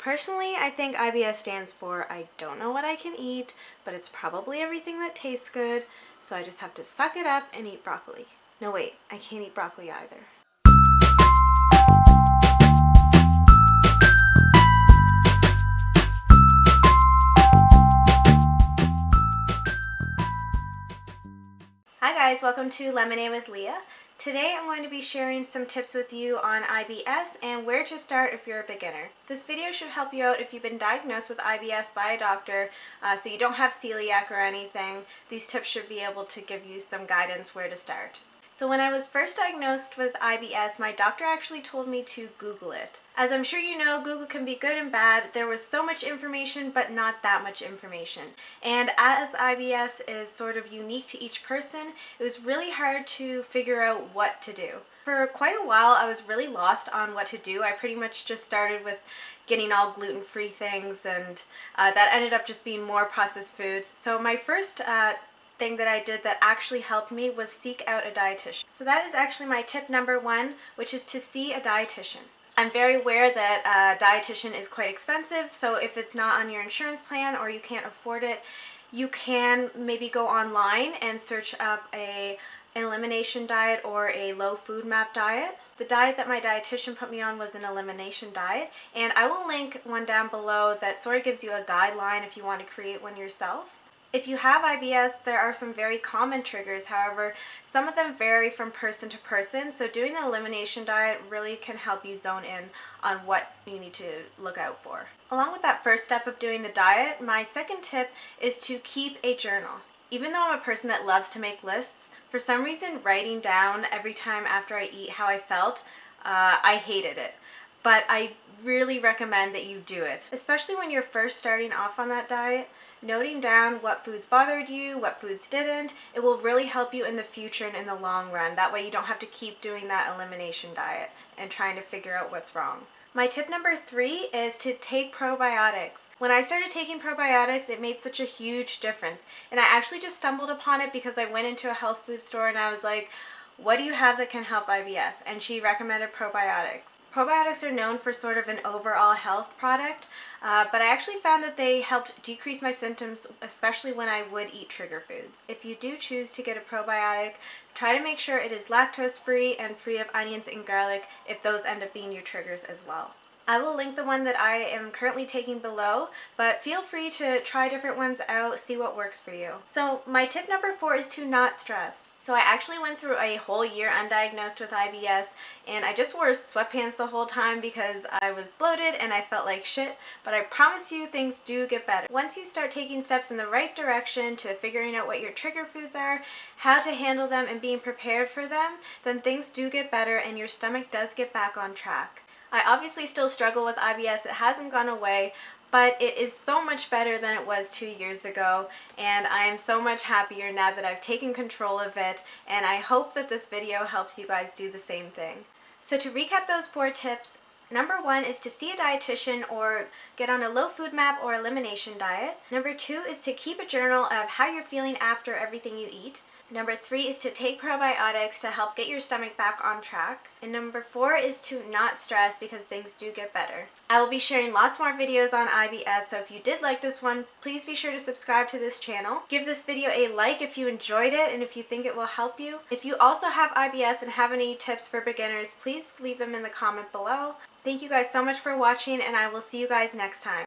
Personally, I think IBS stands for I don't know what I can eat, but it's probably everything that tastes good, so I just have to suck it up and eat broccoli. No wait, I can't eat broccoli either. Hi guys, welcome to Lemonade with Leah. Today I'm going to be sharing some tips with you on IBS and where to start if you're a beginner. This video should help you out if you've been diagnosed with IBS by a doctor, so you don't have celiac or anything. These tips should be able to give you some guidance where to start. So when I was first diagnosed with IBS, my doctor actually told me to Google it. As I'm sure you know, Google can be good and bad. There was so much information, but not that much information. And as IBS is sort of unique to each person, it was really hard to figure out what to do. For quite a while, I was really lost on what to do. I pretty much just started with getting all gluten-free things, and that ended up just being more processed foods. So my first thing that I did that actually helped me was seek out a dietitian. So that is actually my tip number one, which is to see a dietitian. I'm very aware that a dietitian is quite expensive, so if it's not on your insurance plan or you can't afford it, you can maybe go online and search up an elimination diet or a low FODMAP diet. The diet that my dietitian put me on was an elimination diet, and I will link one down below that sort of gives you a guideline if you want to create one yourself. If you have IBS, there are some very common triggers. However, some of them vary from person to person, so doing the elimination diet really can help you zone in on what you need to look out for. Along with that first step of doing the diet, my second tip is to keep a journal. Even though I'm a person that loves to make lists, for some reason writing down every time after I eat how I felt, I hated it. But I really recommend that you do it, especially when you're first starting off on that diet. Noting down what foods bothered you, what foods didn't, it will really help you in the future and in the long run. That way you don't have to keep doing that elimination diet and trying to figure out what's wrong. My tip number three is to take probiotics. When I started taking probiotics, it made such a huge difference. And I actually just stumbled upon it because I went into a health food store and I was like, what do you have that can help IBS? And she recommended probiotics. Probiotics are known for sort of an overall health product, but I actually found that they helped decrease my symptoms, especially when I would eat trigger foods. If you do choose to get a probiotic, try to make sure it is lactose free and free of onions and garlic if those end up being your triggers as well. I will link the one that I am currently taking below, but feel free to try different ones out, see what works for you. So my tip number four is to not stress. So I actually went through a whole year undiagnosed with IBS, and I just wore sweatpants the whole time because I was bloated and I felt like shit, but I promise you things do get better. Once you start taking steps in the right direction to figuring out what your trigger foods are, how to handle them, and being prepared for them, then things do get better and your stomach does get back on track. I obviously still struggle with IBS. It hasn't gone away, but it is so much better than it was 2 years ago, and I am so much happier now that I've taken control of it, and I hope that this video helps you guys do the same thing. So to recap those four tips, number one is to see a dietitian or get on a low FODMAP or elimination diet. Number two is to keep a journal of how you're feeling after everything you eat. Number three is to take probiotics to help get your stomach back on track. And number four is to not stress because things do get better. I will be sharing lots more videos on IBS, so if you did like this one, please be sure to subscribe to this channel. Give this video a like if you enjoyed it and if you think it will help you. If you also have IBS and have any tips for beginners, please leave them in the comment below. Thank you guys so much for watching, and I will see you guys next time.